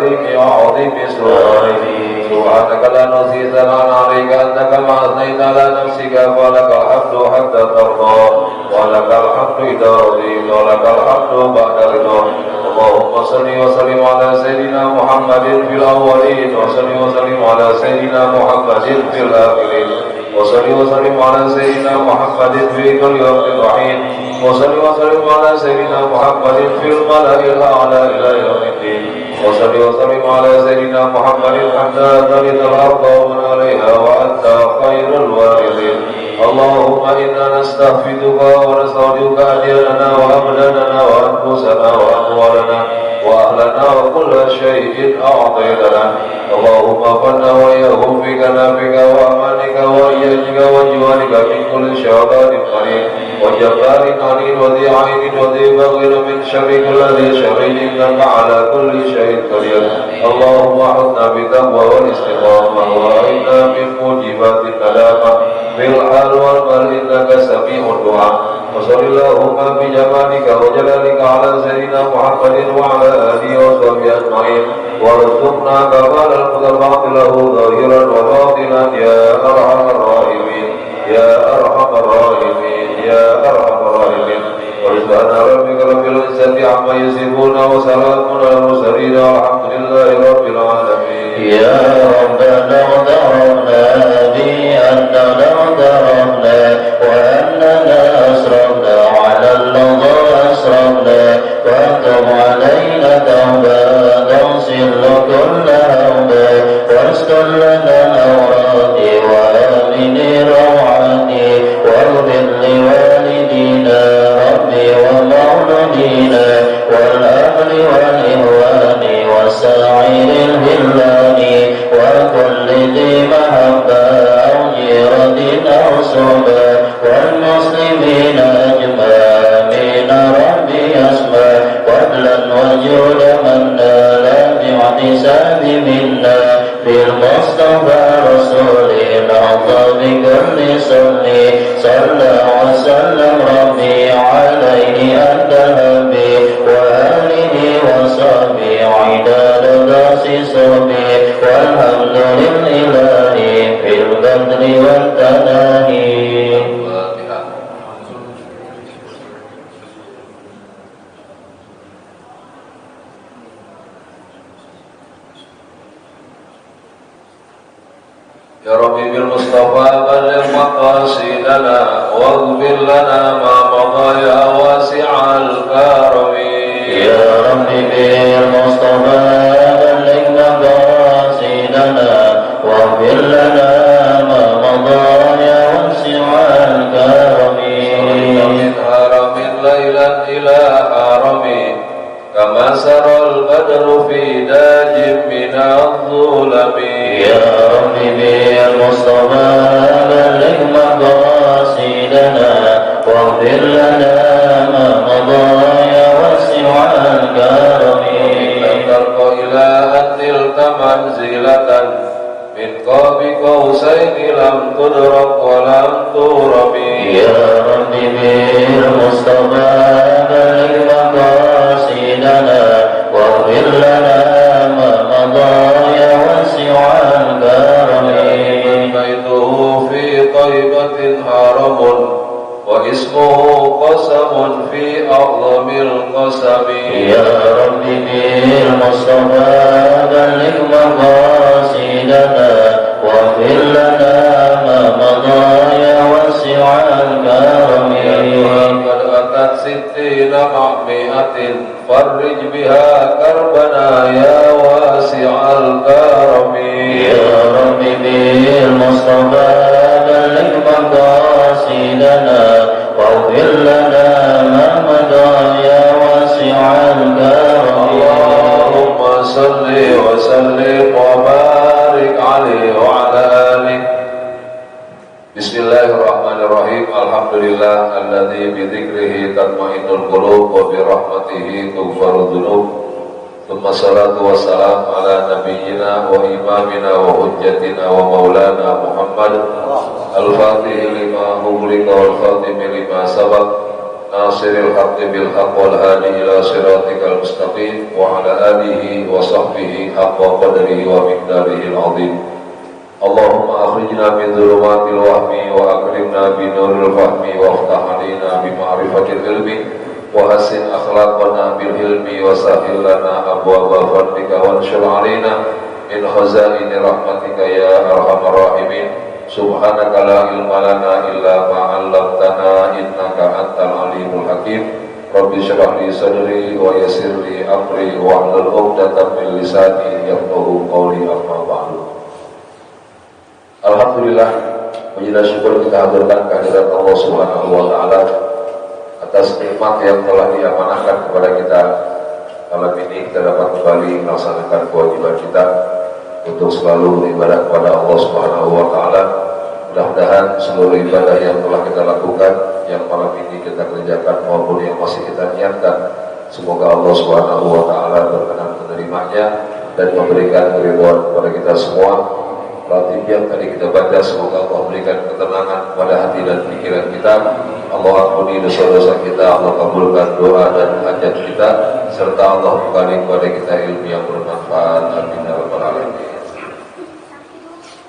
الكريم وعظيم سؤالك سبحانك لا نحصي ثناء عليك أنت كما أثنيت على نفسك فلك الحمد حتى ترضى ولك الحمد إذا رضيت ولك الحمد بعد رضا اللهم صل وسلم على سيدنا محمد في الأولين وصل وسلم على سيدنا محمد في الآخرين وصل وسلم على سيدنا محمد في كل وقت وحين وصل وسلم على سيدنا محمد في الملأ الأعلى إلى يوم الدين وصل وسلم على سيدنا محمد حتى ترث الأرض ومن عليها وأنت خير الوارثين اللهم إنا نستغفرك ونستودعك أدياننا وأبداننا وأنفسنا وأموالنا وأهلنا وكل شيء أعطيتنا اللهم فنا وإياهم في كنافك وأمانك وإياك وجوارك من كل شيطان قريب وجبار عنيد وذي عين وذي بغير من شر كل ذي شر إنك على كل شيء قدير اللهم أحطنا بالتقوى والاستقامة وأعنا من موجبات الندامة في الحال والمال إنك سميع الدعاء وصل اللهم بجمالك وجلالك على سيدنا محمد وعلى آله وصحبه أجمعين وارزقنا كمال المتبعات له ظاهرا وباطنا يا أرحم الراحمين يا أرحم الراحمين يا أرحم الراحمين ورزقنا ربك رب العزة عما يصفون وسلام على المرسلين والحمد لله رب العالمين يا ربنا اغفرنا بأننا اغترفنا وأننا أسرفنا على اللظى أسرفنا وتب علينا توبة تغسل كل هوبة واستر لنا أورادي وآمن روعاتي واغفر لوالدينا ربي ومولدينا والأهل والإخوان وسائر البلدان وكل ذي محبة أو جيرة أو صحبة والمسلمين أجمعين ربي أسمع فضلا وجود من نال باعتساب منا في المصطفى رسول الأعظم بكل صلي صلى وسلم ربي عليه أنت هبي وآله وصحبه عداد داس صبي والحمد لله في البدر والتناهي. يا ربي بالمصطفى بلغ مقاصدنا واغفر لنا ما مضى يا واسع الكرم يا ربي بالمصطفى بلغ مقاصدنا واغفر لنا ما مضى يا واسع الكرم من هرم ليلا إلى هرم كما سرى البدر في داج من الظلم يا ربي بالمصطفى بلغ مقاصدنا واغفر لنا ما مضى يا واسع الكرم لن ترقى إلى أن نلت منزلة من قاب قوسين لم تدرك ولم ترم يا ربي بالمصطفى بلغ مقاصدنا واغفر لنا ما مضى يا واسع الكرم بيته في طيبة هرم واسمه قسم في أعظم القسم يا ربي بالمصطفى بلغ مقاصدنا واغفر لنا ما مضى يا واسع الكرم قد أتت 60 مع 100 فرج بها كربنا يا واسع الكرم يا ربي بالمصطفى بلغ مقاصدنا واغفر لنا ما مضى يا واسع الكرم اللهم صل وسلم وبارك عليه وعلى آله. Bismillahirrahmanirrahim. Alhamdulillah alladzi bi dzikrihi tatma'innul qulub wa bi rahmatihi tughfaru dzunub. Tsumma salatu wassalam ala nabiyyina wa imamina wa hujjatina wa maulana Muhammad al-fatih lima ughliqa wal khatim lima sabaq ناصر الحق بالحق والهادي إلى صراطك المستقيم وعلى آله وصحبه حق قدره ومقداره العظيم. اللهم أخرجنا من ظلمات الوهم وأكرمنا بنور الفهم وافتح علينا بمعرفة العلم وحسن أخلاقنا بالعلم وسهل لنا أبواب فضلك وانشر علينا من خزائن رحمتك يا أرحم الراحمين. سبحانك لا علم لنا إلا ما علمتنا إنك أنت العليم الحكيم. رب اشرح لي صدري ويسر لي أمري واحلل عقدة من لساني يفقهوا قولي أما بعد. Alhamdulillah, puji dan syukur kita haturkan kehadirat Allah Subhanahu wa taala atas nikmat yang telah diamanahkan kepada kita. Malam ini kita dapat kembali melaksanakan kewajiban kita untuk selalu beribadah kepada Allah Subhanahu wa taala. Mudah-mudahan seluruh ibadah yang telah kita lakukan, yang malam ini kita kerjakan maupun yang masih kita niatkan, semoga Allah Subhanahu wa taala berkenan menerimanya dan memberikan keridhaan kepada kita semua. Latih yang tadi kita baca, semoga Allah berikan ketenangan kepada hati dan pikiran kita. Allah ampuni dosa-dosa kita, Allah kabulkan doa dan hajat kita, serta Allah bukakan kepada kita ilmu yang bermanfaat. Amin ya rabbal alamin.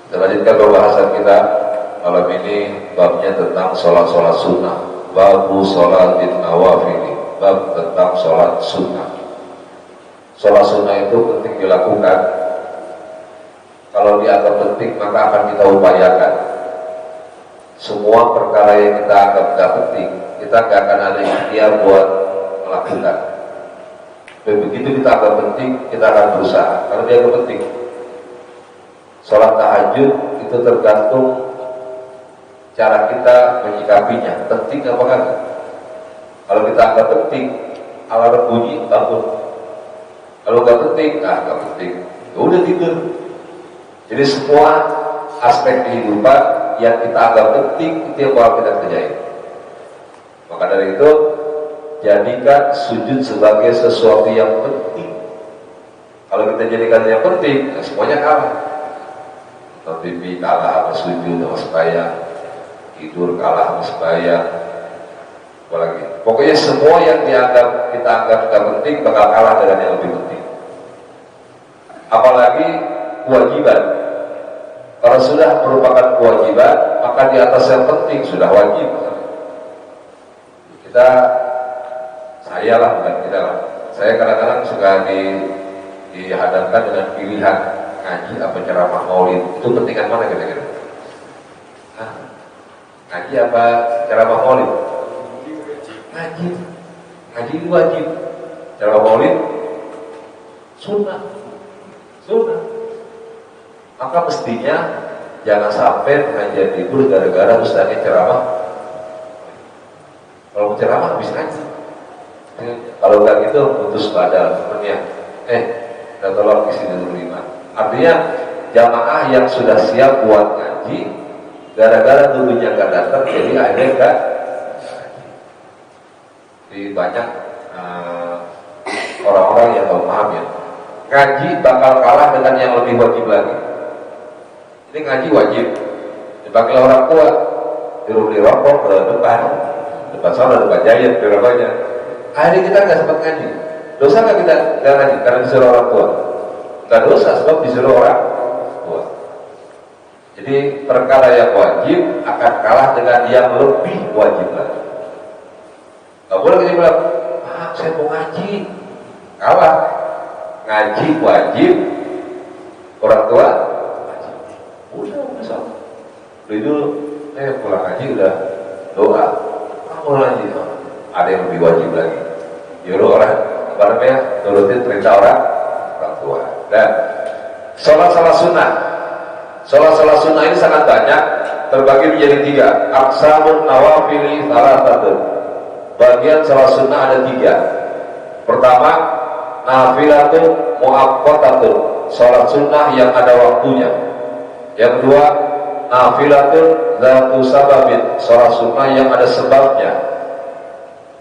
Kita lanjutkan pembahasan kita malam ini, babnya tentang sholat-sholat sunnah. Babu sholatin nawafili, bab tentang sholat sunnah. Sholat sunnah itu penting dilakukan. Kalau dianggap penting, maka akan kita upayakan. Semua perkara yang kita anggap tidak penting, kita tidak akan ada ikhtiar buat melakukan. Dan begitu kita anggap penting, kita akan berusaha, karena dia anggap penting. Sholat tahajud itu tergantung cara kita menyikapinya, penting apa kan? Kalau kita anggap penting, alarm bunyi, bangun. Kalau nggak penting, nggak penting, ya udah tidur. Jadi semua aspek kehidupan yang kita anggap penting, itu yang bakal kita kerjain. Maka dari itu, jadikan sujud sebagai sesuatu yang penting. Kalau kita jadikan yang penting, ya semuanya kalah. TV kalah sama sujud sama sembahyang, tidur kalah sama sembahyang, apalagi. Pokoknya semua yang kita anggap tidak penting bakal kalah dengan yang lebih penting. Apalagi kewajiban. Kalau sudah merupakan kewajiban, maka di atas yang penting sudah wajib. Saya kadang-kadang suka dihadapkan dengan pilihan ngaji apa ceramah maulid. Itu pentingan mana kira-kira? Ngaji apa ceramah maulid? Ngaji itu wajib. Ceramah maulid sunnah. Maka mestinya jangan sampai pengajian libur gara-gara ustaznya ceramah. Kalau ceramah habis ngaji. Kalau enggak gitu putus pada temennya. Kita tolong isi dulu 5. Artinya jamaah yang sudah siap buat ngaji, gara-gara dulunya enggak datang, jadi akhirnya enggak. Jadi banyak orang-orang yang belum paham ya. Ngaji bakal kalah dengan yang lebih wajib lagi. Ini ngaji wajib, dipakai orang tua, di rokok ke depan sana, depan jahit, di rokoknya. Akhirnya kita nggak sempat ngaji. Dosa nggak kita nggak ngaji karena disuruh orang tua? Nggak dosa sebab disuruh orang tua. Jadi perkara yang wajib akan kalah dengan yang lebih wajib lagi. Nggak boleh kita bilang, saya mau ngaji, kalah. Ngaji wajib, orang tua udah sama. Beli dulu, pulang ngaji udah doa. Mau lanjut, ada yang lebih wajib lagi. Nyuruh orang, nurutin perintah orang tua. Dan sholat sunnah ini sangat banyak, terbagi menjadi 3. Aqsamun nawafili thalathatun. Bagian sholat sunnah ada 3. Pertama, nafilatun muaqqatatun, sholat sunnah yang ada waktunya. Yang kedua, nafilatun dzatu sababin, sholat sunnah yang ada sebabnya.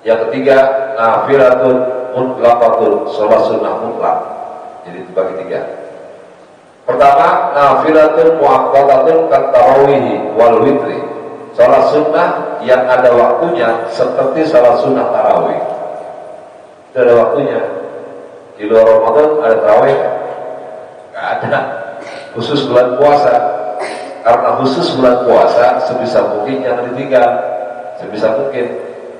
Yang ketiga, nafilatun mutlaqatun, sholat sunnah mutlak. Jadi dibagi 3. Pertama, nafilatun muaqqatatun kat tarawih wal witri, sholat sunnah yang ada waktunya seperti salat sunnah tarawih. Itu ada waktunya. Di luar Ramadan ada tarawih? Nggak ada. Khusus bulan puasa. Karena khusus bulan puasa sebisa mungkin jangan ditinggal. Sebisa mungkin.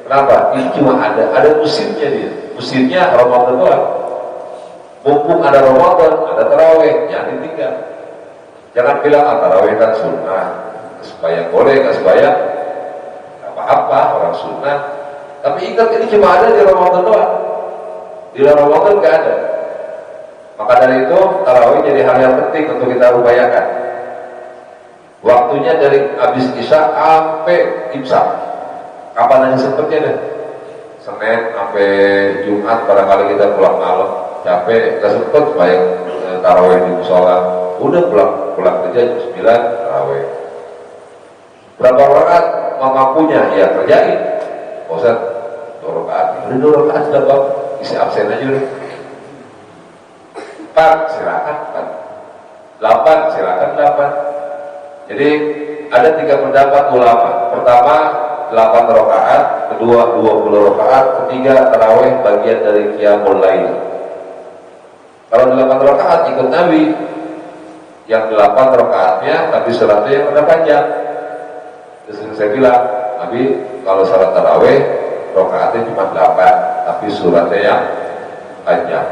Kenapa? Ini cuma ada musimnya dia. Musimnya Ramadan doang. Mumpung ada Ramadan, ada tarawih, jangan ditinggal. Jangan bilang tarawih kan sunnah. Sembahyang boleh, nggak sembahyang nggak apa-apa, orang sunnah. Tapi ingat ini cuma ada di Ramadan doang. Di luar Ramadan nggak ada. Maka dari itu tarawih jadi hal yang penting untuk kita upayakan. Waktunya dari habis Isya sampai Imsak. Kapan aja sempatnya deh. Senin sampai Jumat, barangkali kita pulang malam capek, nggak sempet sembahyang tarawih di musola. Udah pulang kerja jam 9 tarawih. Berapa rakaat mampunya ya kerjain. Bosan 2 rakaat. Udah 2 rakaat sudah bang, isi absen aja udah. 4 silakan 4. 8 silakan 8. Jadi ada 3 pendapat ulama. Pertama 8 rakaat, kedua 20 rakaat, ketiga tarawih bagian dari qiyamul lail. Kalau 8 rakaat ikut Nabi, yang 8 rakaatnya tapi suratnya yang ada panjang. Terus saya bilang, Nabi kalau salat tarawih rakaatnya cuma 8, tapi suratnya yang panjang.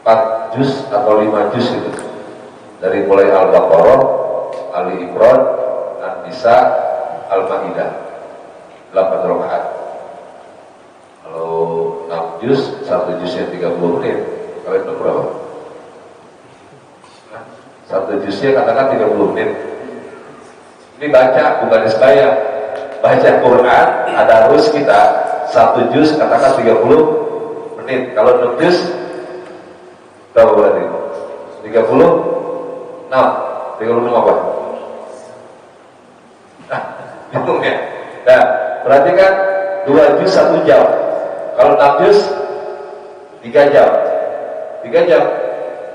4 juz atau 5 juz itu. Dari mulai Al-Baqarah, Ali Imran, An-Nisa, Al-Maidah. 8 rakaat. Kalau 6 juz, 1 juznya 30 menit. Kalian tahu berapa? 1 juznya katakan 30 menit. Ini baca, bukan sembahyang. Baca Quran, ada harus kita 1 juz katakan 30 menit. Kalau 6 juz, berapa berarti? 36 apa? Bingung ya? Nah, berarti kan 2 juz 1 jam. Kalau 6 juz 3 jam. 3 jam.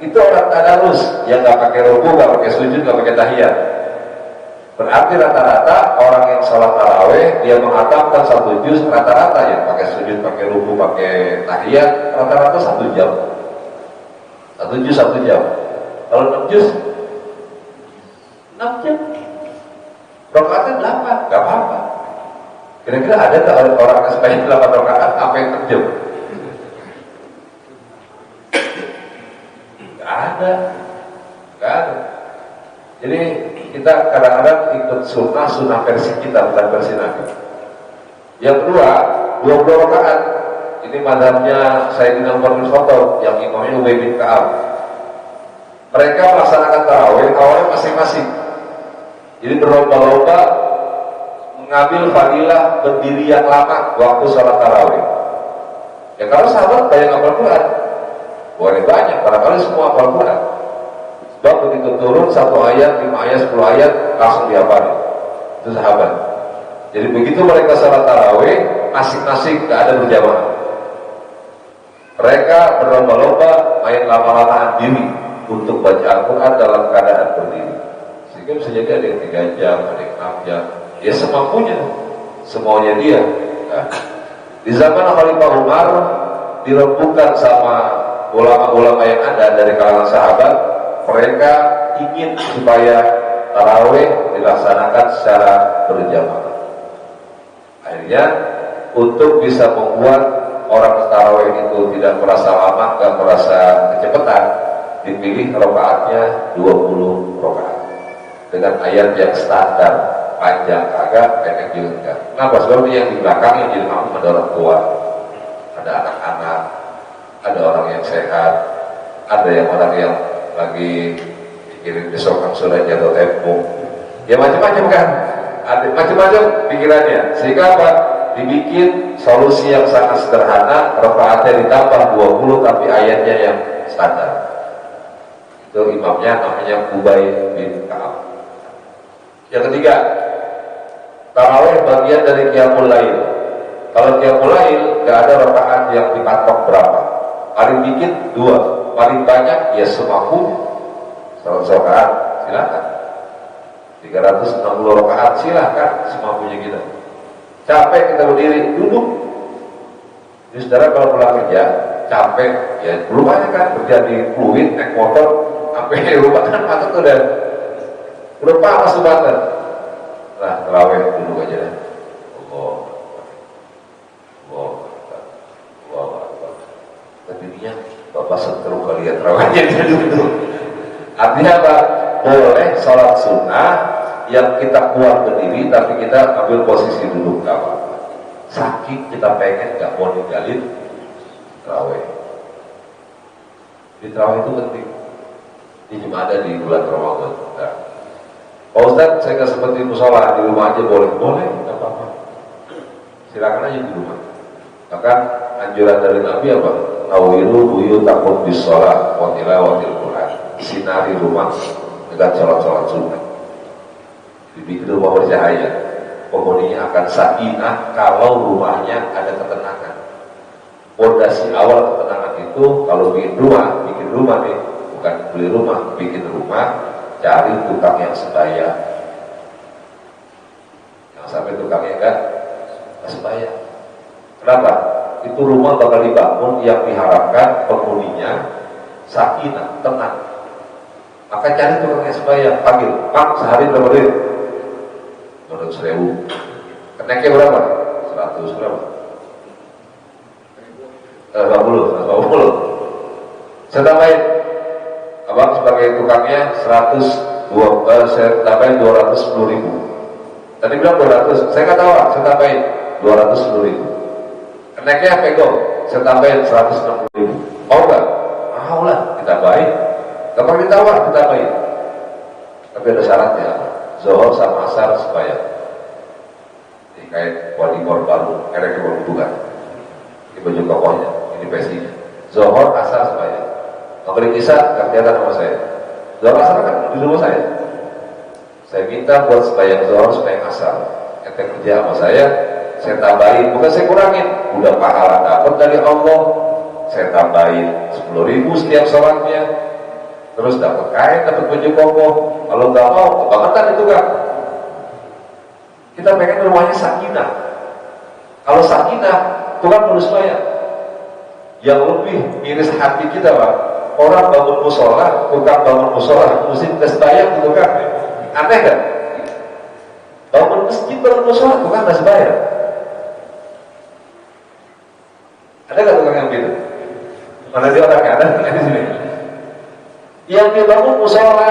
Itu orang tadarus yang nggak pakai ruku, nggak pakai sujud, nggak pakai tahiyat. Berarti rata-rata orang yang sholat tarawih dia mengatakan 1 juz, rata-rata yang pakai sujud, pakai ruku, pakai tahiyat, rata-rata 1 jam. 1 juz 1 jam. Kalau 6 juz 6 jam. Rakaatnya 8, nggak apa-apa. Kira-kira ada nggak orang yang sebanyak 8 rakaat apa yang 6 jam? Nggak ada. Jadi kita kadang-kadang ikut sunnah versi kita, bukan versi Nabi. Yang kedua, 20 rakaat. Ini mazhabnya Sayyidina Umar bin Khattab yang imamnya Ubay bin Ka'ab. Mereka melaksanakan tarawih awalnya masing-masing. Jadi berlomba-lomba mengambil fadilah berdiri yang lama waktu sholat tarawih. Ya kalau sahabat banyak hafal Quran, boleh banyak, barangkali semua hafal Quran. Sebab begitu turun 1 ayat, 5 ayat, 10 ayat langsung dihafal. Itu sahabat. Jadi begitu mereka sholat tarawih, masing-masing tidak ada berjamaah. Mereka berlomba-lomba main lama-lamaan diri untuk baca Al-Quran dalam keadaan berdiri. Sehingga bisa jadi ada yang 3 jam, ada yang 6 jam. Ya semampunya, semuanya dia. Nah, di zaman Khalifah Umar dirembukan sama ulama-ulama yang ada dari kalangan sahabat. Mereka ingin supaya tarawih dilaksanakan secara berjamaah. Akhirnya untuk bisa membuat orang tarawih itu tidak merasa lama, tidak merasa kecepatan, dipilih rakaatnya 20 rakaat dengan ayat yang standar, panjang kagak, pendek juga enggak. Kenapa? Sebab yang di belakang yang jadi makmum ada orang tua, ada anak-anak, ada orang yang sehat, ada yang orang yang lagi pikirin besok kan sudah jatuh tempo. Ya macam-macam kan, ada macam-macam pikirannya. Sehingga apa? Dibikin solusi yang sangat sederhana, rakaatnya ditambah 20 tapi ayatnya yang standar. Itu imamnya namanya Ubay bin Ka'ab. Yang ketiga, tarawih bagian dari qiyamul lail. Kalau qiyamul lail nggak ada rakaat yang dipatok berapa. Paling dikit 2, paling banyak ya semampu 100 rakaat silakan. 360 rakaat silakan semampunya kita. Capek kita berdiri, duduk. Jadi saudara kalau pulang kerja, capek, ya rumahnya kan kerja di fluid, naik motor, sampai rumah kan mata tuh udah panas banget. Nah, terawih duduk aja deh. Tadinya Bapak seteru kali ya terawihnya dia duduk. Artinya apa? Boleh sholat sunnah yang kita kuat berdiri, tapi kita ambil posisi duduk, gak apa-apa. Sakit kita pengen gak mau ninggalin terawih. Di terawih itu penting. Ini cuma ada di bulan Ramadan. Nah, Pak Ustadz, saya nggak seperti musola, di rumah aja boleh? Boleh, nggak apa-apa. Silakan aja di rumah. Bahkan anjuran dari Nabi apa? Nawiru buyutakum bisolah wa tilawatil Quran. Sinari rumah dengan sholat-sholat sunnah. Dibikin rumah bercahaya. Penghuninya akan sakinah kalau rumahnya ada ketenangan. Fondasi awal ketenangan itu kalau bikin rumah nih, bukan beli rumah, bikin rumah, cari tukang yang sebaya. Yang sampai tukangnya enggak sebaya. Kenapa? Itu rumah bakal dibangun yang diharapkan penghuninya sakinah, tenang. Maka cari tukang yang sebaya, panggil, Pak, sehari berapa duit? 200.000. Kenainya berapa? 100 berapa? 150. Saya tambahin, abang sebagai tukangnya saya tambahin 210.000. Tadi bilang 200, saya nggak tahu, saya tambahin 210.000. Kenainya pego, saya tambahin 160.000. Mau nggak? Mau lah, ditambahin. Gak perlu ditawar, ditambahin. Tapi ada syaratnya, Zohor sama Asar supaya ini kayak wali baru, mereka baru bukan. Ini baju kokohnya, ini pesinya. Zohor, Asar supaya. Maghrib Isya gak kelihatan sama saya. Zohor Asar kan di rumah saya. Saya minta buat sembahyang Zohor, sembahyang Asar. Ente kerja sama saya tambahin, bukan saya kurangin. Udah pahala dapat dari Allah, saya tambahin 10.000 setiap sholatnya. Terus dapat kain, dapat baju kokoh. Kalau nggak mau, kebangetan itu kan. Kita pengen rumahnya sakinah. Kalau sakinah, Tuhan harus bayar. Yang lebih miris hati kita, Pak. Orang bangun musola, tukang bangun musola, mesti tes bayar gitu kan? Aneh kan? Bangun masjid, bangun musola, tukang tes bayar. Ada nggak tukang yang gitu? Mana dia orangnya? Ada nggak di sini? Yang dia bangun musola,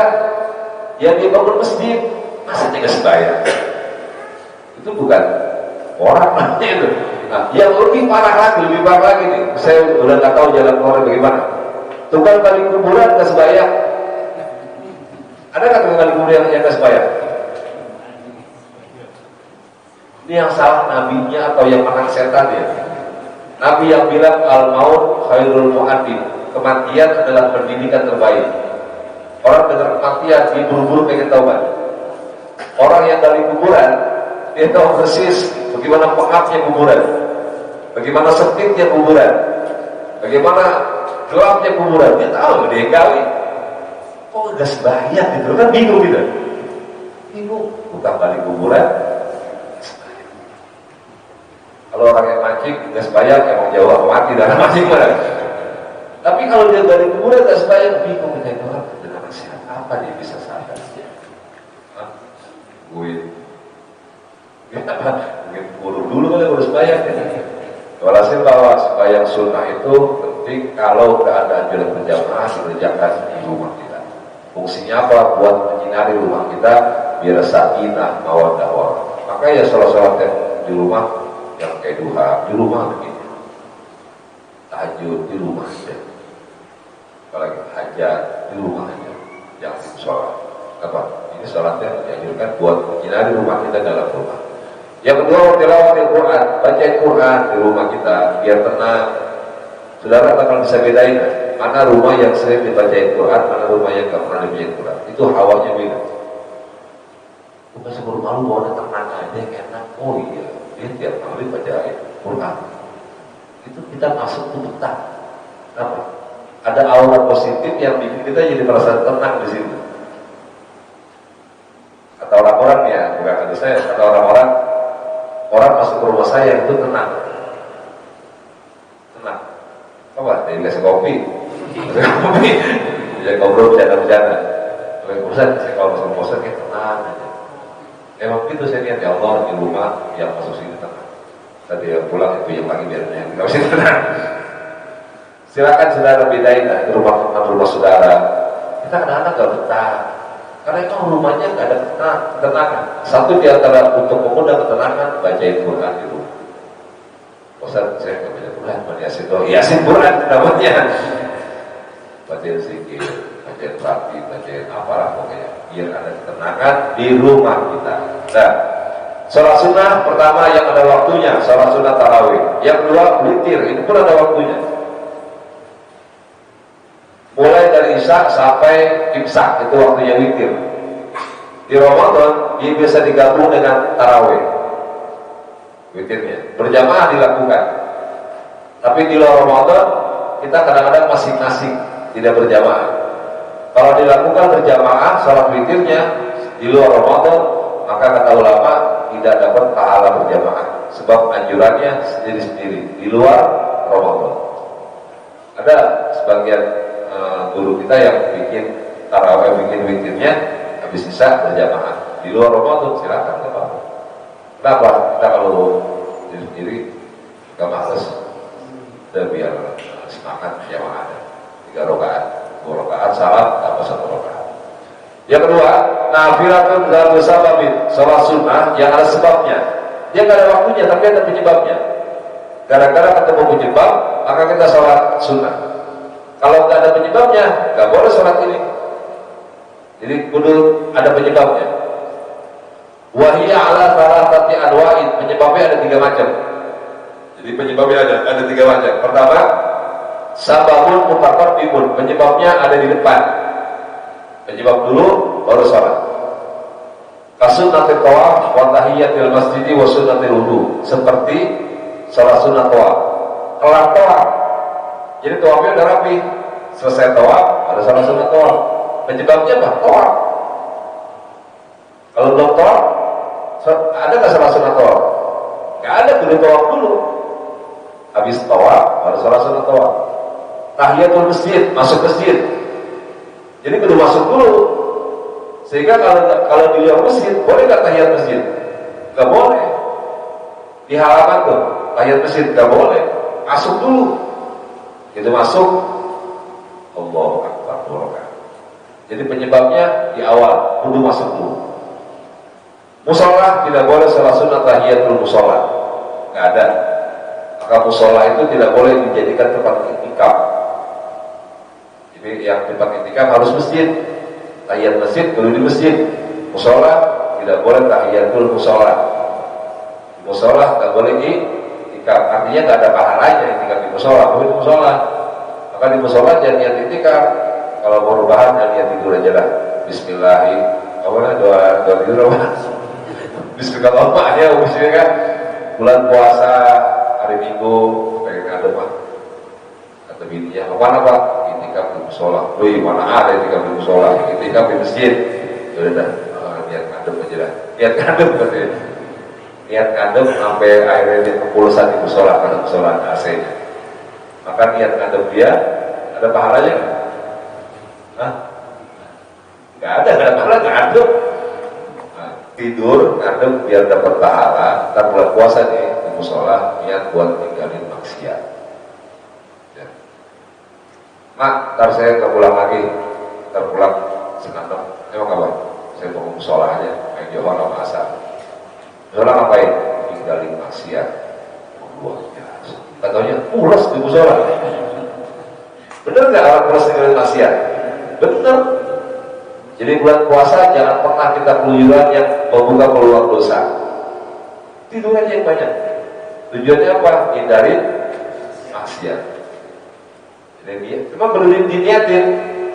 yang dia bangun masjid, masa tidak sebaya? Itu bukan orang itu. Nah, yang lebih parah lagi nih. Saya udah nggak tahu jalan keluar bagaimana. Tukang gali kuburan nggak sebaya. Ada nggak tukang gali kuburan yang nggak sebaya? Ini yang salah nabinya atau yang makan setan ya? Nabi yang bilang al-maut khairul mu'addin, kematian adalah pendidikan terbaik. Orang dengar kematian, dia buru-buru pengen taubat. Orang yang dari kuburan, dia tahu persis bagaimana pengapnya kuburan, bagaimana sempitnya kuburan, bagaimana gelapnya kuburan. Dia tahu, dia gali. Kok nggak sebayang gitu? Kan bingung gitu. Bingung, bukan balik kuburan. Kalau orang yang mancing nggak sebayang, emang jauh mati dalam mancing mana? Tapi kalau dia dari kuburan nggak sebayang, bingung kita orang. Apa dia bisa sadar? Mungkin dulu kan harus bayar. Walhasil bahwa sembahyang sunnah itu penting kalau keadaan jalan berjamaah dikerjakan di rumah kita. Fungsinya apa? Buat menyinari rumah kita biar sakinah mawaddah warahmah. Maka ya sholat-sholat yang di rumah, yang kayak duha di rumah begini, tahajud di rumah aja, apalagi hajat di rumah aja. Yang sholat apa? Ini sholatnya dianjurkan buat menyinari rumah kita dalam rumah. Yang kedua, tilawatil Quran, baca Quran di rumah kita biar tenang. Saudara bakal bisa bedain mana rumah yang sering dibacain Quran, mana rumah yang gak pernah dibacain Quran. Itu hawanya beda. Bukan sebelum malu bahwa tenang aja, enak. Oh iya, dia tiap kali bacain Quran. Itu kita masuk tuh betah. Apa? Ada aura positif yang bikin kita jadi merasa tenang di situ. Kata orang-orang ya, bukan kata saya, kata orang-orang, orang masuk ke rumah saya itu tenang. Tenang. Apa? Jadi ngasih kopi. Ngasih kopi. Jadi ngobrol bercanda-bercanda. Ustaz, saya kalau masuk rumah saya kayak tenang aja. Emang gitu saya lihat, ya Allah di rumah yang masuk sini tenang. Tadi yang pulang itu yang lagi biarnya nggak usah tenang. Silakan saudara bedain lah di rumah saudara. Kita kadang-kadang nggak betah. Karena itu rumahnya nggak ada ketenangan. Satu di antara untuk mengundang ketenangan, bacain Quran di rumah. Ustaz, saya nggak baca Quran, baca Yasin doang. Yasin Quran namanya. Bacain zikir, bacain rapi, bacain apalah pokoknya. Biar ada ketenangan di rumah kita. Nah, sholat sunnah pertama yang ada waktunya, sholat sunnah tarawih. Yang kedua, witir, ini pun ada waktunya. Mulai dari isya sampai imsak, itu waktunya witir. Di Ramadan dia bisa digabung dengan tarawih, witirnya berjamaah dilakukan. Tapi di luar Ramadan kita kadang-kadang masing-masing tidak berjamaah. Kalau dilakukan berjamaah sholat witirnya di luar Ramadan, maka kata ulama tidak dapat pahala berjamaah, sebab anjurannya sendiri-sendiri di luar Ramadan. Ada sebagian guru kita yang bikin tarawih, bikin witirnya habis isya berjamaah di luar Ramadan, silakan nggak apa-apa. Kenapa? Kita kalau sendiri nggak males, dan biar semangat jamaah. 3 rakaat, 2 rakaat salam, tambah 1 rakaat. Yang kedua, nafilatun dzatu sababin, sholat sunnah yang ada sebabnya. Dia nggak ada waktunya, tapi ada penyebabnya. Gara-gara ketemu penyebab, maka kita sholat sunnah. Kalau nggak ada penyebabnya, nggak boleh sholat ini. Jadi kudu ada penyebabnya. Wahia ala salatati anwa'in, penyebabnya ada 3 macam. Jadi penyebabnya ada 3 macam. Pertama, sababun mutaqaddimun, penyebabnya ada di depan. Penyebab dulu baru sholat. Kasunnatit tawaf wa tahiyyatil masjidi wa sunnatil wudu, seperti sholat sunnah tawaf. Kelar tawaf, jadi tawafnya udah rapi. Selesai tawaf, ada sholat sunnah tawaf. Penyebabnya apa? Tawaf. Kalau belum tawaf, ada nggak sholat sunnah tawaf? Nggak ada, kudu tawaf dulu. Habis tawaf, baru sholat sunnah tawaf. Tahiyatul masjid, masuk masjid. Jadi kudu masuk dulu. Sehingga kalau di luar masjid, boleh nggak tahiyat masjid? Nggak boleh. Di halaman tuh, tahiyat masjid nggak boleh. Masuk dulu. Itu masuk, Allahu Akbar, 2 rakaat. Jadi penyebabnya di awal, kudu masuk dulu. Musola tidak boleh sholat sunnah tahiyatul musola, nggak ada. Maka musola itu tidak boleh dijadikan tempat iktikaf. Jadi yang tempat iktikaf harus masjid. Tahiyat masjid perlu di masjid. Musola tidak boleh tahiyatul musola. Di musola nggak boleh iktikaf. Artinya nggak ada pahalanya iktikaf di musola. Tapi di musola, maka di musola jangan niat iktikaf. Kalau mau rebahan jangan niat tidur aja lah. Bismillahirrahmanirrahim. Awalnya doa tidur apa? Bismillahirrahmanirrahim. Ya usia kan bulan puasa hari Minggu pengen ada pak. Kata bininya, mana pak? Itikaf di musola. Wih, mana ada itikaf di musola? Itikaf di masjid. Udah niat ngadem aja dah. Niat ngadem katanya. Niat ngadem sampai akhirnya dia kepulusan di musola karena musola ada AC-nya. Maka niat ngadem dia ada pahalanya nggak? Hah? Nggak ada pahala ngadem. Nah, tidur ngadem biar dapat pahala. Ntar bulan puasa nih di musola niat buat tinggalin maksiat. Mak, ntar saya nggak pulang lagi, ntar pulang senandung. Emang ngapain? Saya mau ke sholat aja, main Jawa sama asal. Sholat ngapain? Tinggalin maksiat. Luar biasa. Katanya, pulas di musola. Bener nggak orang pulas tinggalin maksiat? Bener. Jadi bulan puasa jangan pernah kita keluyuran yang membuka peluang dosa. Tidur aja yang banyak. Tujuannya apa? Hindarin maksiat. Cuma perlu diniatin.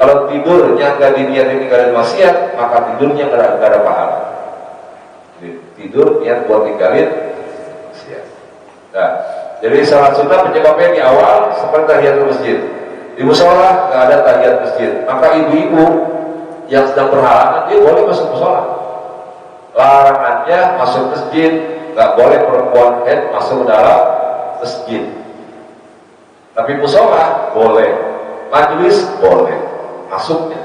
Kalau tidurnya nggak diniatin tinggalin maksiat, maka tidurnya nggak ada pahala. Jadi, tidur niat buat tinggalin maksiat. Nah, jadi salat sunnah penyebabnya di awal seperti tahiyatul masjid. Di musola nggak ada tahiyat masjid, maka ibu-ibu yang sedang berhalangan dia boleh masuk musola. Larangannya masuk masjid nggak boleh perempuan haid masuk ke dalam masjid. Tapi musola boleh, majelis boleh masuknya.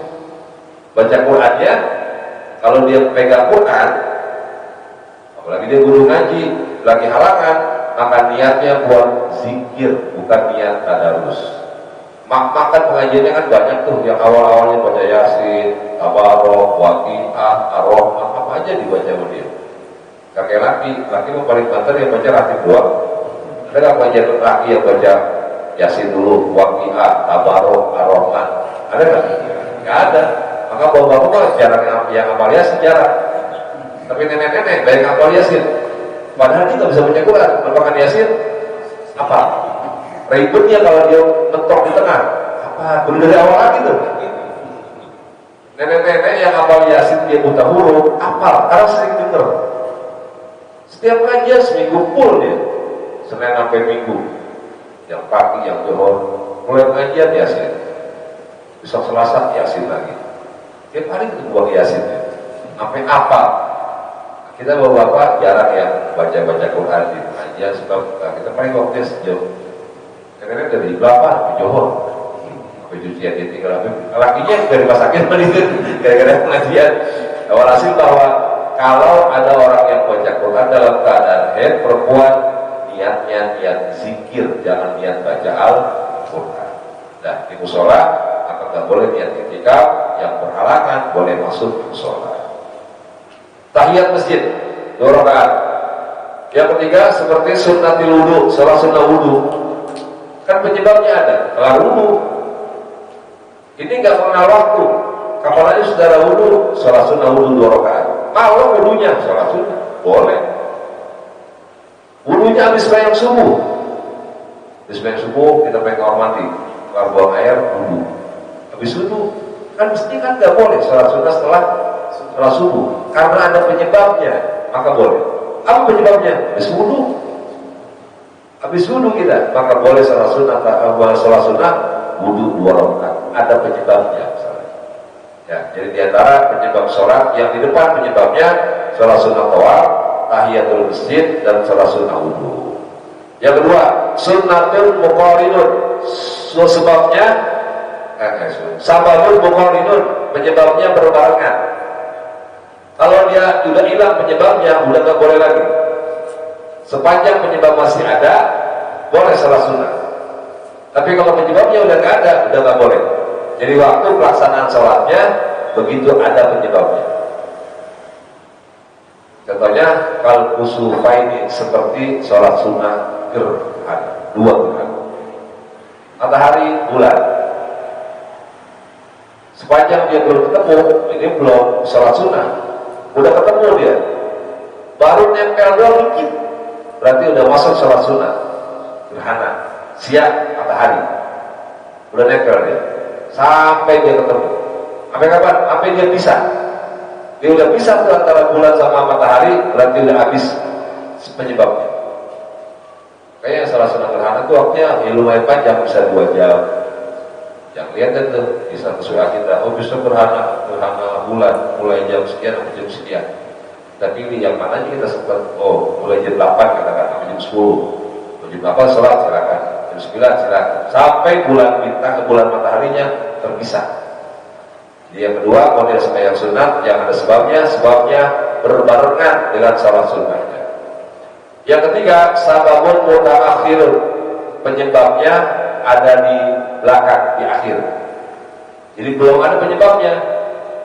Baca Qurannya, kalau dia pegang Quran, apalagi dia guru ngaji, lagi halangan, maka niatnya buat zikir, bukan niat tadarus. Makan pengajiannya kan banyak tuh, yang awal-awalnya baca Yasin, Tabarok, Waqiah, Ar-Rahman, apa aja dibaca sama dia. Kakek laki mah paling banter yang baca ratib doang. Ada nggak pengajian laki yang baca Yasin dulu, Waqiah, Tabarok, Ar-Rahman? Ada nggak? Nggak ada. Maka bapak-bapak mah jarang yang hafal Yasin, jarang. Tapi nenek-nenek banyak hafal Yasin. Padahal dia nggak bisa baca Quran, melupakan Yasin apa? Ribetnya kalau dia mentok di tengah. Apa? Kudu dari awal lagi tuh. Nenek-nenek yang hafal Yasin dia buta huruf, hafal, karena sering denger. Setiap kajian seminggu full dia, Senin sampai Minggu, yang pagi, yang zuhur, mulai pengajian Yasin, besok Selasa Yasin lagi. Tiap hari itu buang Yasin ya. Sampai apa? Kita bapak-bapak jarang ya baca-baca Quran di pengajian, sebab kita paling waktunya sejauh. Karena dari berapa? Sampai Johor, sampai cucian dia tinggal. Lakinya dari rumah sakit gara-gara pengajian. Walhasil bahwa kalau ada orang yang baca Quran dalam keadaan haid, perempuan niatnya niat zikir, jangan niat baca Al-Quran. Nah, di musola maka nggak boleh niat i'tikaf, yang berhalangan boleh masuk musola. Tahiyat masjid 2 rakaat. Yang ketiga seperti sunnatil wudu, salah sunnah wudu. Kan penyebabnya ada, kelar wudu. Ini nggak mengenal waktu. Apalagi saudara wudu, salah sunnah wudu 2 rakaat. Kalau wudunya salah sunnah, boleh. Wudunya habis sembahyang subuh. Habis sembahyang subuh kita pengen kamar mandi, keluar buang air, wudu. Habis wudu, kan mesti kan nggak boleh salah sunnah setelah subuh. Karena ada penyebabnya, maka boleh. Apa penyebabnya? Habis wudu. Habis wudu kita, maka boleh salah sunnah wudu 2 rakaat. Ada penyebabnya. Ya, jadi diantara penyebab sholat yang di depan penyebabnya sholat sunnah tawaf, tahiyatul masjid, dan sholat sunnah wudu. Yang kedua, sunnatul muqarinun. Sebabnya, sababul muqarinun, penyebabnya berbarengan. Kalau dia sudah hilang penyebabnya, udah nggak boleh lagi. Sepanjang penyebab masih ada, boleh sholat sunnah. Tapi kalau penyebabnya udah nggak ada, udah nggak boleh. Jadi waktu pelaksanaan sholatnya begitu ada penyebabnya. Contohnya kalau kusufaini seperti sholat sunnah gerhana, 2 gerhana, matahari bulan. Sepanjang dia belum ketemu, ini belum sholat sunnah. Udah ketemu dia, baru nempel doang dikit, berarti udah masuk sholat sunnah gerhana, siang matahari, udah nempel dia. Sampai dia ketemu. Sampai kapan? Sampai dia pisah. Dia udah pisah tuh antara bulan sama matahari, berarti udah habis penyebabnya. Kayaknya salah sunnah gerhana tuh waktunya ya lumayan panjang, bisa 2 jam. Yang lihat tuh bisa kesukaan kita. Oh, bisa gerhana bulan mulai jam sekian sampai jam sekian. Kita pilih yang mana aja kita sempat. Oh, mulai jam 8 katakan sampai jam 10. Jam 8 sholat silakan. 9 silakan sampai bulan bintang ke bulan mataharinya terpisah. Jadi yang kedua model sembahyang sunat yang ada sebabnya berbarengan dengan sholat sunnahnya. Yang ketiga sababun mutaakhirun, penyebabnya ada di belakang, di akhir. Jadi belum ada penyebabnya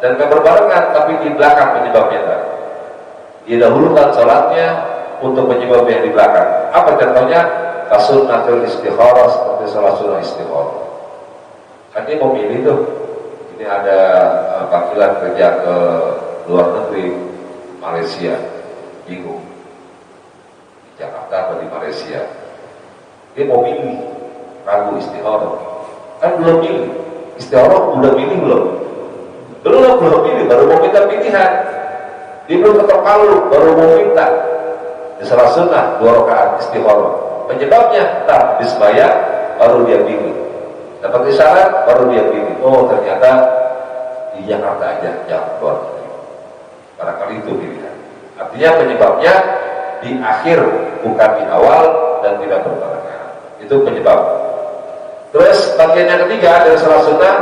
dan berbarengan, tapi di belakang penyebabnya tadi. Didahulukan sholatnya untuk penyebab yang di belakang. Apa contohnya? Kasunnatul istikharah, seperti salah sunnah istikharah. Kan dia mau milih tuh, ini ada panggilan kerja ke luar negeri, Malaysia, bingung di Jakarta atau di Malaysia. Dia mau milih, ragu istikharah. Kan belum milih, istikharah udah milih belum milih, baru mau minta pilihan. Dia belum ketok palu, baru mau minta. Di salah sunnah 2 rakaat istikharah. Penyebabnya tak disbayang, baru dia pilih. Dapat isyarat, baru dia pilih. Oh, ternyata di Jakarta aja, jangan keluar negeri. Barangkali itu pilihan. Artinya penyebabnya di akhir bukan di awal dan tidak berbarengan. Itu penyebab. Terus bagian yang ketiga dari sholat sunnah,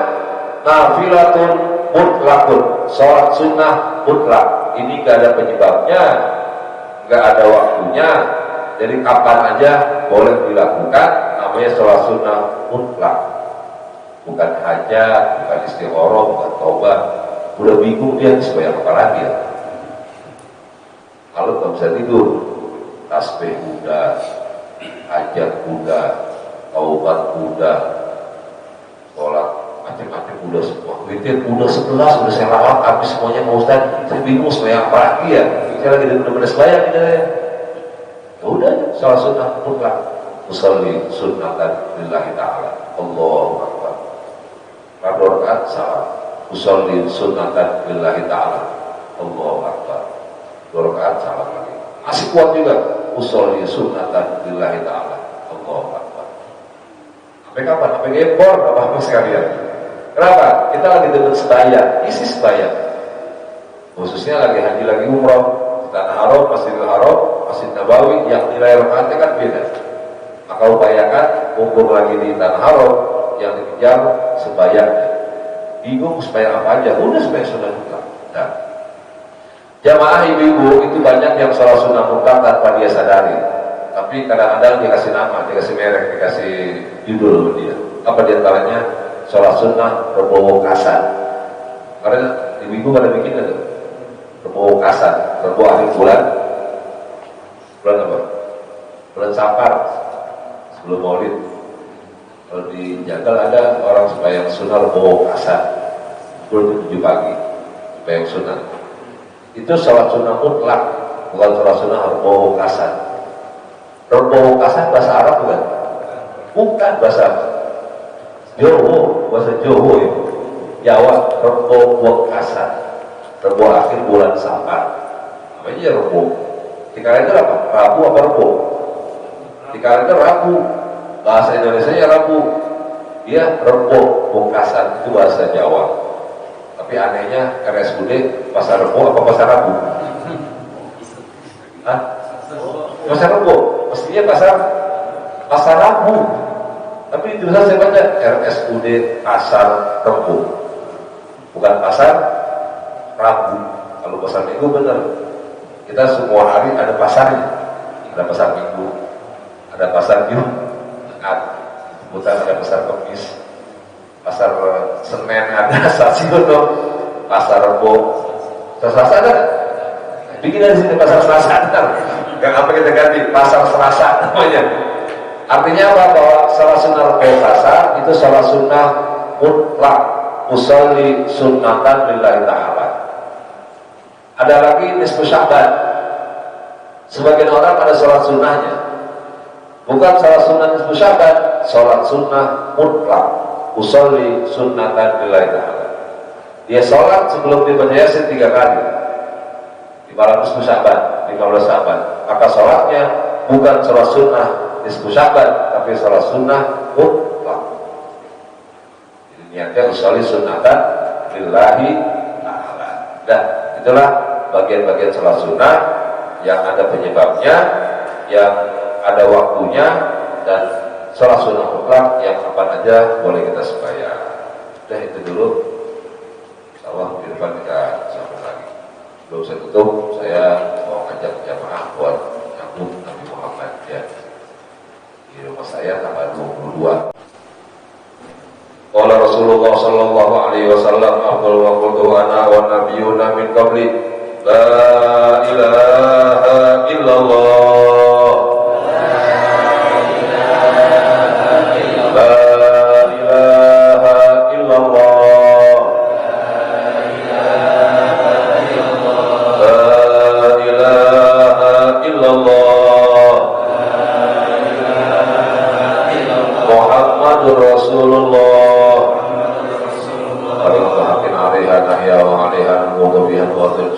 nafilatun mutlakun, sholat sunnah mutlak. Ini gak ada penyebabnya, gak ada waktunya, jadi kapan aja boleh dilakukan. Namanya sholat sunnah mutlak, bukan hajat, bukan istigharah, bukan taubat. Udah bingung dia supaya apa lagi ya? Kalau nggak bisa tidur, tasbih udah, hajat udah, taubat udah, sholat macam-macam udah semua. Witir udah 11, udah saya rawat habis semuanya Pak Ustaz. Saya bingung supaya apa lagi ya? Saya lagi benar-benar sembahyang gitu ya. Ya udah, sholat sunnah mutlak. Usolli sunnatan lillahi ta'ala. Allahu Akbar. 4 rakaat salam. Usolli sunnatan lillahi ta'ala. Allahu Akbar. 2 rakaat salam lagi. Masih kuat juga. Usolli sunnatan lillahi ta'ala. Allahu Akbar. Sampai kapan? Sampai ngepor apa sekalian. Kenapa? Kita lagi dekat sembahyang, isi sembahyang. Khususnya lagi haji, lagi umroh, Tanah Haram, Masjidil Haram, Masjid Nabawi, yang nilai rakaatnya kan beda. Maka upayakan mumpung lagi di Tanah Haram, yang dikejar sembahyangnya. Bingung sembahyang apa aja, udah sembahyang sunnah mutlak. Nah, jamaah ibu-ibu itu banyak yang sholat sunnah mutlak tanpa dia sadari. Tapi kadang-kadang dikasih nama, dikasih merek, dikasih judul sama dia. Apa diantaranya? Sholat sunnah Rebo Kasan. Karena ibu-ibu pada bikin itu Rebo Kasan, Rebo akhir bulan apa? Bulan Safar sebelum Maulid. Kalau di Jagal ada orang sembahyang sunnah Rebo Kasan, pukul 7 pagi sembahyang sunnah. Itu sholat sunnah mutlak, bukan sholat sunnah Rebo Kasan. Rebo Kasan bahasa Arab bukan? Bukan bahasa Jawa, bahasa Jawa ya. Jawa, Rebo Kasan. Rebo akhir bulan Safar. Namanya Rebo. Di kalender apa? Rabu apa Rebo? Di kalender Rabu. Bahasa Indonesia nya Rabu. Dia Rebo Kasan, itu bahasa Jawa. Tapi anehnya RSUD pasar Rebo apa pasar Rabu? Hah? Pasar Rebo. Mestinya pasar Rabu. Tapi itu saya baca RSUD Pasar Rebo, bukan pasar Rabu. Kalau pasar Minggu benar. Kita semua hari ada pasarnya. Ada pasar Minggu, ada pasar Jumat, bukan ada pasar Kamis, pasar Senin ada, stasiun dong, pasar Rebo, Selasa ada. Bikin dari sini pasar Selasa. Yang apa kita ganti pasar Selasa namanya. Artinya apa? Bahwa sholat sunnah Rebo Kasan itu sholat sunnah mutlak. Usolli sunnatan lillahi ta'ala. Ada lagi nisfu Sya'ban. Sebagian orang ada sholat sunnahnya, bukan sholat sunnah nisfu Sya'ban, sholat sunnah mutlak. Usolli sunnatan lillahi ta'ala. Dia sholat sebelum dibaca Yasin 3 kali di malam nisfu Sya'ban, 15 Sya'ban. Maka sholatnya bukan sholat sunnah nisfu Sya'ban, tapi sholat sunnah mutlak. Jadi niatnya usolli sunnatan lillahi ta'ala. Dan itulah bagian-bagian sholat sunnah yang ada penyebabnya, yang ada waktunya, dan sholat sunnah mutlak yang kapan aja boleh kita sembahyang. Udah itu dulu. Insyaallah di depan kita sambung lagi. Belum saya tutup, saya mau ngajak jamaah buat nyambut Nabi Muhammad ya. Di rumah saya tanggal 22. Qala Rasulullah sallallahu alaihi wasallam afdhalu ma qultu ana wa nabiyyuna min qabli la ilaha illallah la ilaha illallah la ilaha illallah Muhammadur Rasulullah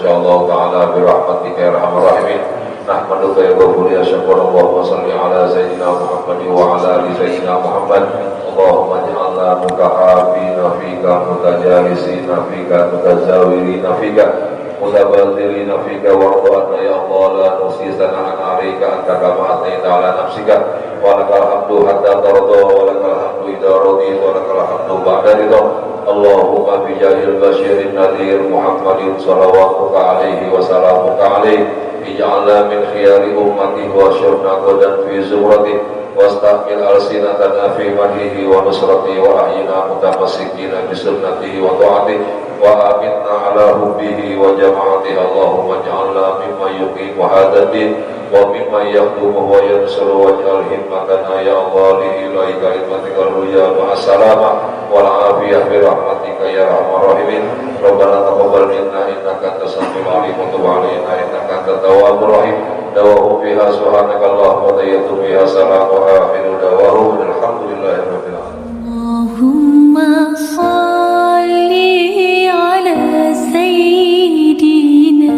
insyaallah taala birahmatika ya arhamar rahimin. Nahmaduka ya Rabbul ya syukur Allahumma shalli ala sayyidina Muhammad wa ala ali sayyidina Muhammad. Allahumma ja'alna mutahafina fika mutajalisina fika mutazawirina fika متبذلين فيك وارض عنا يا الله لا نحصي ثناء عليك أنت كما أثنيت على نفسك ولك الحمد حتى ترضى ولك الحمد إذا رضيت ولك الحمد بعد رضا اللهم بجاه البشير النذير محمد صلواتك عليه وسلامك عليه اجعلنا من خيار أمته واشرنا غدا في زمرته واستعمل ألسنتنا في مدحه ونصرته وأحينا متمسكين بسنته وطاعته وآمنا على حبه وجماعته اللهم اجعلنا ممن يقيم هذا الدين وممن يخدمه وينصر واجعل همتنا يا الله لإله كلمتك العليا مع السلامة والعافية برحمتك يا أرحم الراحمين ربنا تقبل منا إنك أنت السميع العليم وتب علينا إنك أنت التواب الرحيم دعواهم فيها سبحانك اللهم وتحية فيها سلام وآخر دعواهم الحمد لله رب العالمين. اللهم صل على سيدنا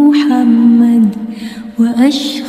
محمد وأشهد